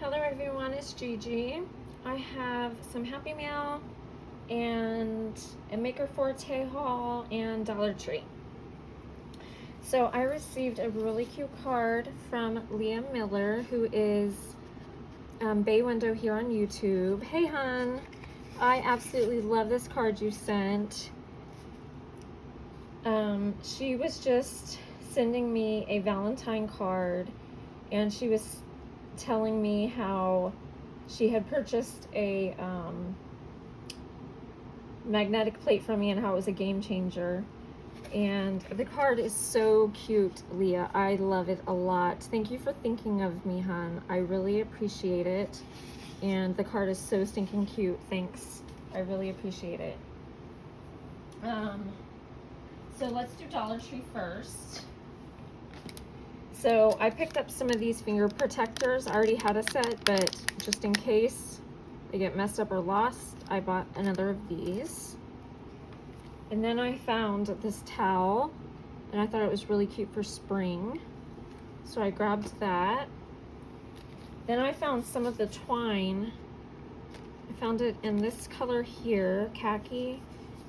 Hello everyone, it's Gigi. I have some Happy Mail and a Maker Forte haul and Dollar Tree. So I received a really cute card from Leah Miller, who is Bay Window here on YouTube. Hey hun, I absolutely love this card you sent. She was just sending me a Valentine card, and she was telling me how she had purchased a magnetic plate from me and how it was a game changer. And the card is so cute, Leah. I love it a lot. Thank you for thinking of me, hon. I really appreciate it. And the card is so stinking cute. Thanks. I really appreciate it. So let's do Dollar Tree first. So I picked up some of these finger protectors. I already had a set, but just in case they get messed up or lost, I bought another of these. And then I found this towel, and I thought it was really cute for spring. So I grabbed that. Then I found some of the twine. I found it in this color here, khaki,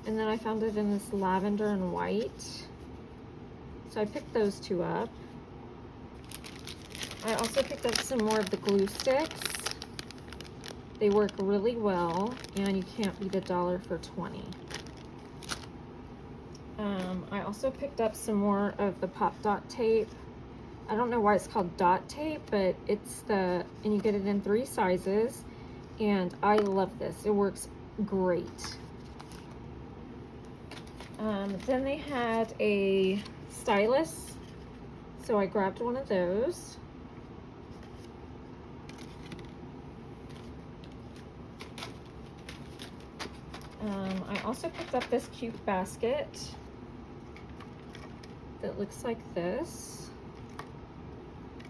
and then I found it in this lavender and white. So I picked those two up. I also picked up some more of the glue sticks. They work really well, and you can't beat $1 for 20. I also picked up some more of the pop dot tape. I don't know why it's called dot tape, but it's and you get it in 3 sizes, and I love this. It works great. Then they had a stylus, so I grabbed one of those. I also picked up this cute basket that looks like this.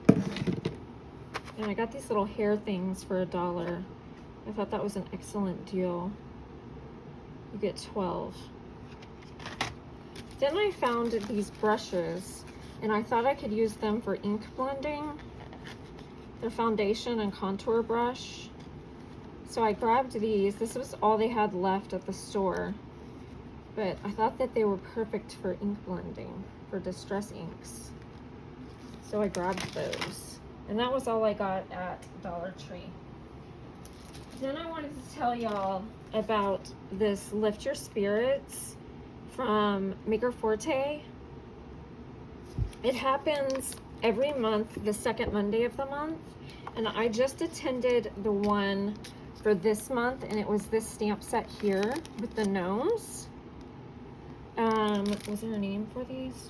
And I got these little hair things for $1. I thought that was an excellent deal. You get 12. Then I found these brushes, and I thought I could use them for ink blending. They're foundation and contour brush. So I grabbed these. This was all they had left at the store, but I thought that they were perfect for ink blending, for distress inks. So I grabbed those, and that was all I got at Dollar Tree. Then I wanted to tell y'all about this Lift Your Spirits from Maker Forte. It happens every month, the second Monday of the month, and I just attended the one for this month, and it was this stamp set here with the gnomes. Was there a name for these?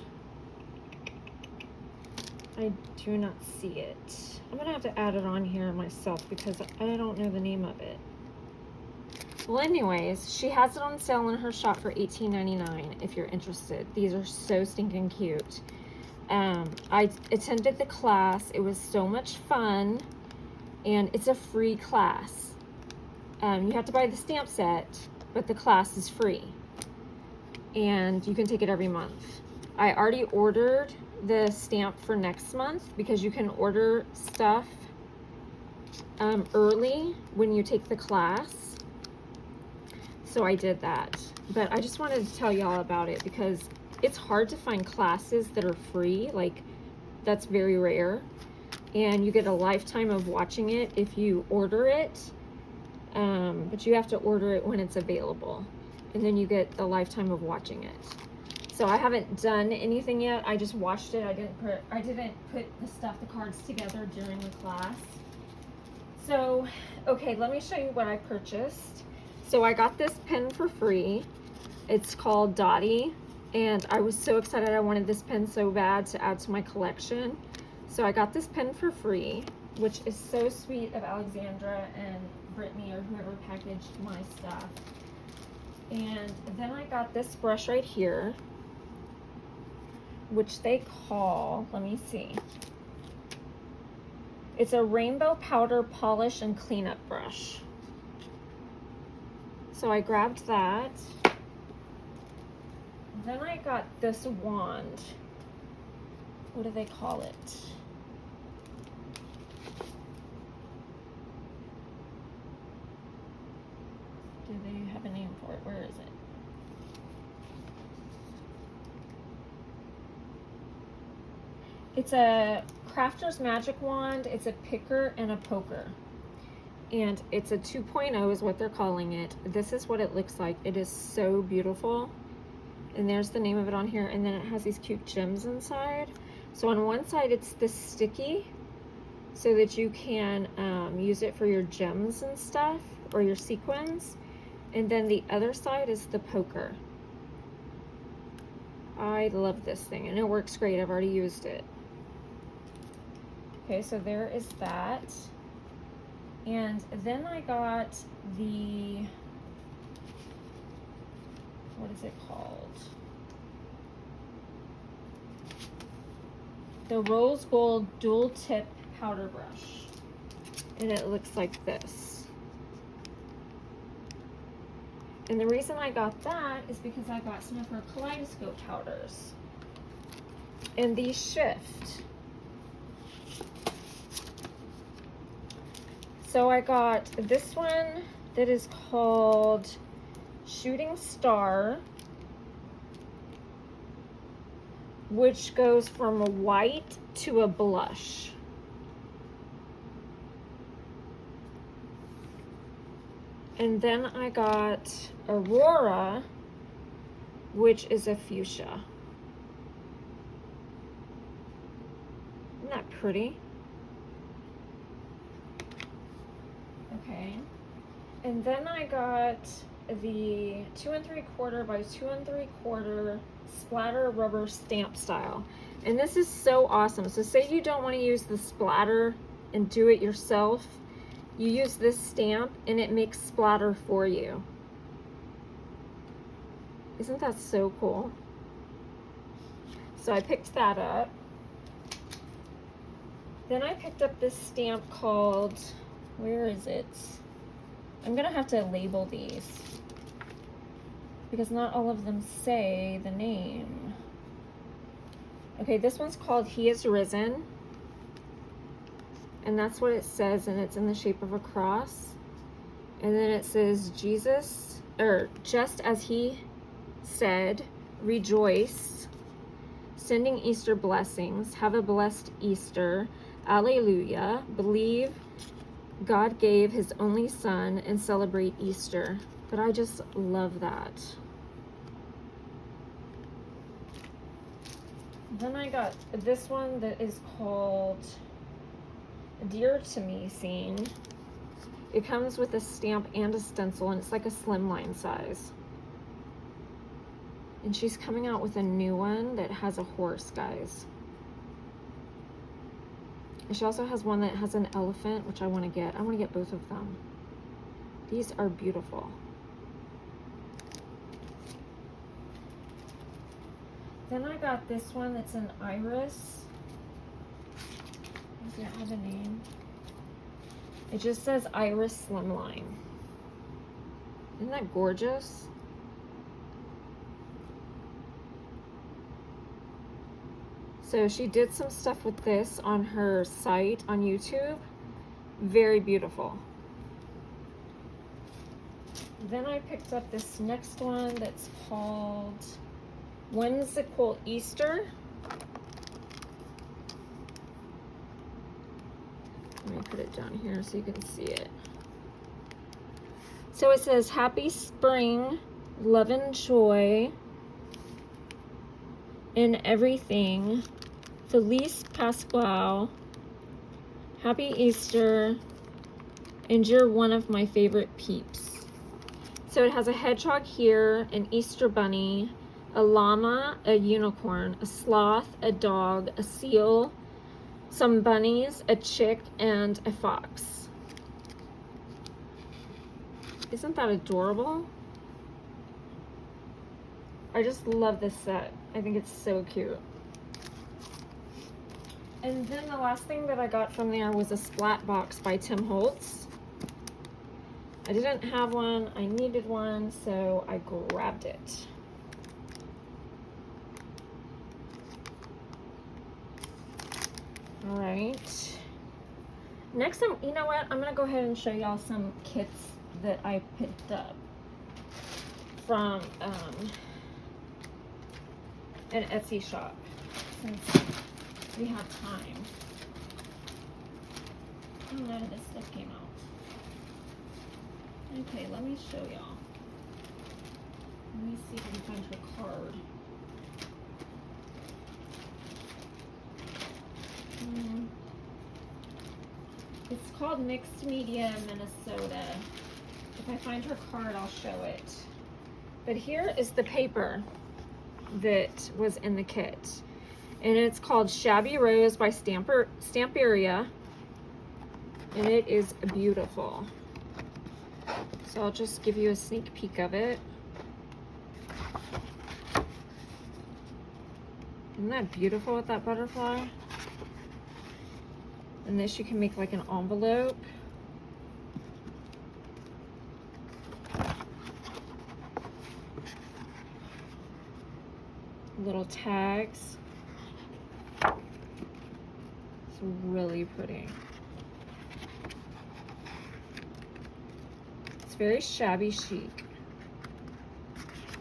I do not see it. I'm gonna have to add it on here myself because I don't know the name of it. Well, anyways, she has it on sale in her shop for $18.99 if you're interested. These are so stinking cute. I attended the class. It was so much fun, and it's a free class. You have to buy the stamp set, but the class is free, and you can take it every month. I already ordered the stamp for next month because you can order stuff early when you take the class. So I did that, but I just wanted to tell y'all about it because it's hard to find classes that are free. Like, that's very rare, and you get a lifetime of watching it if you order it. But you have to order it when it's available, and then you get a lifetime of watching it. So I haven't done anything yet. I just watched it. I didn't put the cards together during the class. So, okay, let me show you what I purchased. So I got this pen for free. It's called Dottie, and I was so excited. I wanted this pen so bad to add to my collection. So I got this pen for free, which is so sweet of Alexandra and Brittany, or whoever packaged my stuff. And then I got this brush right here, which they call, let me see, it's a rainbow powder polish and cleanup brush. So I grabbed that. Then I got this wand. What do they call it? they have a name for it. Where is it? It's a crafter's magic wand. It's a picker and a poker. And it's a 2.0 is what they're calling it. This is what it looks like. It is so beautiful. And there's the name of it on here. And then it has these cute gems inside. So on one side, it's the sticky, so that you can use it for your gems and stuff, or your sequins. And then the other side is the poker. I love this thing, and it works great. I've already used it. Okay, so there is that. And then I got the, what is it called? The Rose Gold Dual Tip Powder Brush. And it looks like this. And the reason I got that is because I got some of her kaleidoscope powders. And these shift. So I got this one that is called Shooting Star, which goes from a white to a blush. And then I got Aurora, which is a fuchsia. Isn't that pretty? Okay. And then I got the 2 3/4 by 2 3/4 splatter rubber stamp style. And this is so awesome. So say you don't want to use the splatter and do it yourself. You use this stamp and it makes splatter for you. Isn't that so cool? So I picked that up. Then I picked up this stamp called, where is it? I'm gonna have to label these because not all of them say the name. Okay, this one's called He Is Risen. And that's what it says, and it's in the shape of a cross. And then it says, Jesus, or just as he said, rejoice, sending Easter blessings, have a blessed Easter, alleluia, believe God gave his only son, and celebrate Easter. But I just love that. Then I got this one that is called Dear to Me scene. It comes with a stamp and a stencil, and it's like a slimline size. And she's coming out with a new one that has a horse, guys. And she also has one that has an elephant, which I want to get. I want to get both of them. These are beautiful. Then I got this one that's an iris. Does it have a name? It just says Iris Slimline. Isn't that gorgeous? So she did some stuff with this on her site on YouTube. Very beautiful. Then I picked up this next one that's called Whimsical Easter. Let me put it down here so you can see it. So it says, Happy Spring, love and joy in everything. Feliz Pascual, Happy Easter, and you're one of my favorite peeps. So it has a hedgehog here, an Easter bunny, a llama, a unicorn, a sloth, a dog, a seal, some bunnies, a chick, and a fox. Isn't that adorable? I just love this set. I think it's so cute. And then the last thing that I got from there was a Splat box by Tim Holtz. I didn't have one, I needed one, so I grabbed it. All right. Next, you know what? I'm gonna go ahead and show y'all some kits that I picked up. from an Etsy shop since we have time. Oh, none of this stuff came out. Okay, let me show y'all. Let me see if I can find her card. It's called Mixed Media Minnesota. If I find her card, I'll show it. But here is the paper that was in the kit. And it's called Shabby Rose by Stamperia. And it is beautiful. So I'll just give you a sneak peek of it. Isn't that beautiful with that butterfly? And this you can make like an envelope. Little tags. It's really pretty. It's very shabby chic.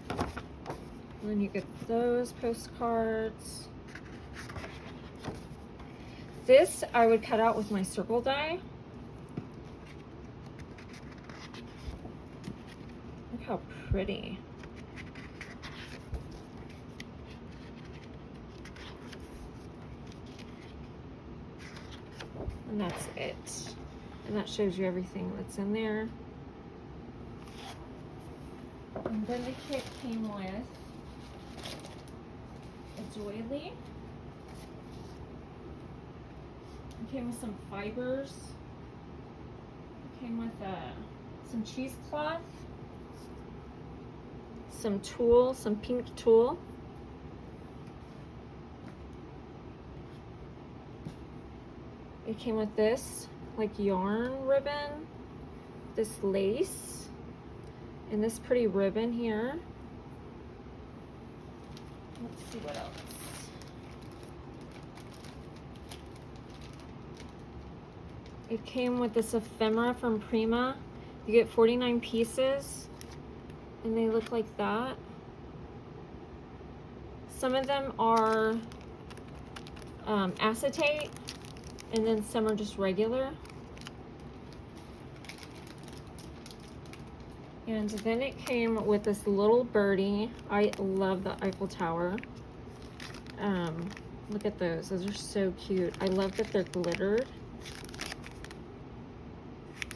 And then you get those postcards. This I would cut out with my circle die. Look how pretty. And that's it. And that shows you everything that's in there. And then the kit came with a doily. It came with some fibers. It came with some cheesecloth, some tulle, some pink tulle. It came with this like yarn ribbon, this lace, and this pretty ribbon here. Let's see what else. It came with this ephemera from Prima. You get 49 pieces, and they look like that. Some of them are acetate, and then some are just regular. And then it came with this little birdie. I love the Eiffel Tower. Look at those. Those are so cute. I love that they're glittered.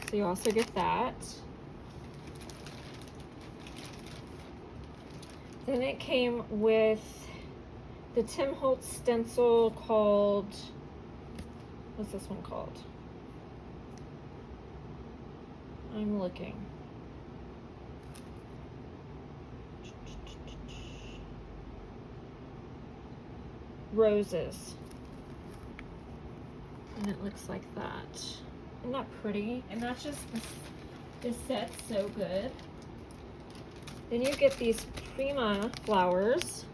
So you also get that. Then it came with the Tim Holtz stencil called, what's this one called? I'm looking. Roses. And it looks like that. Isn't that pretty? And that's just, this set's so good. Then you get these Prima flowers,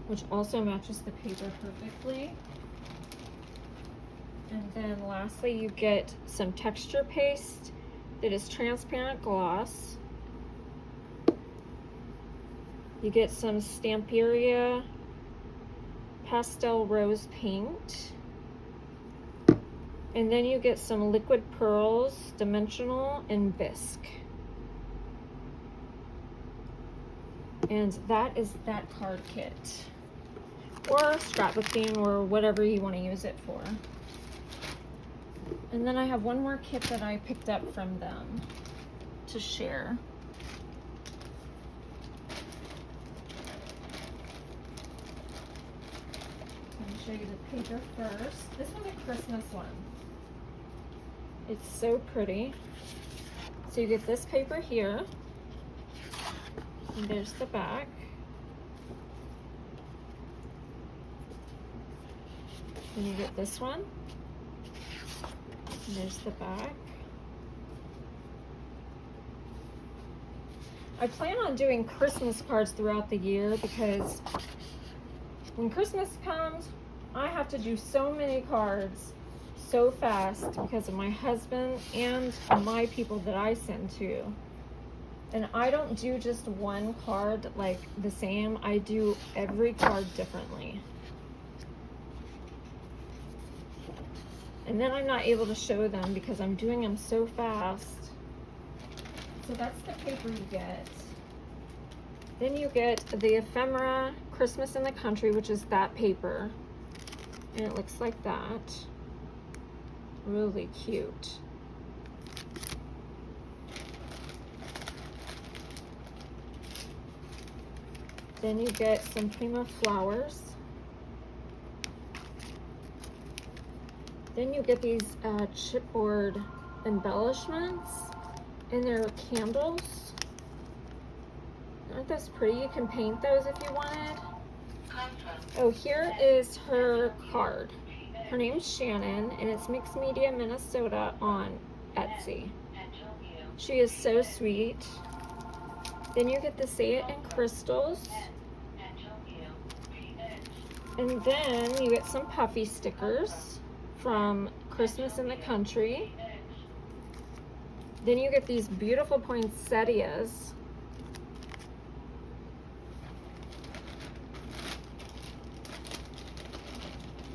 which also matches the paper perfectly. And then lastly, you get some texture paste that is transparent gloss. You get some Stamperia pastel rose paint. And then you get some liquid pearls, dimensional, and bisque. And that is that card kit. Or scrapbooking, or whatever you want to use it for. And then I have one more kit that I picked up from them to share. Show you the paper first. This one's a Christmas one. It's so pretty. So you get this paper here, and there's the back. Then you get this one, and there's the back. I plan on doing Christmas cards throughout the year because when Christmas comes, I have to do so many cards so fast because of my husband and my people that I send to. And I don't do just one card like the same. I do every card differently. And then I'm not able to show them because I'm doing them so fast. So that's the paper you get. Then you get the ephemera Christmas in the Country, which is that paper. And it looks like that. Really cute. Then you get some Prima flowers. Then you get these chipboard embellishments, and they're candles. Aren't those pretty? You can paint those if you wanted. Oh, here is her card. Her name's Shannon, and it's Mixed Media Minnesota on Etsy. She is so sweet. Then you get to Say It in crystals. And then you get some puffy stickers from Christmas in the Country. Then you get these beautiful poinsettias.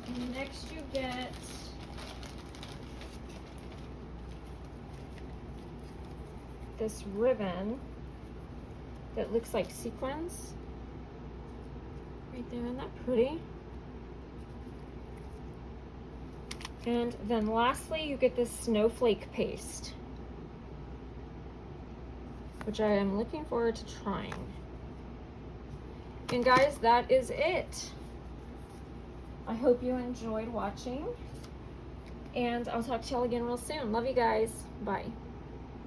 And next you get this ribbon that looks like sequins. Right there, isn't that pretty? And then lastly, you get this snowflake paste, which I am looking forward to trying. And guys, that is it. I hope you enjoyed watching, and I'll talk to y'all again real soon. Love you guys. Bye.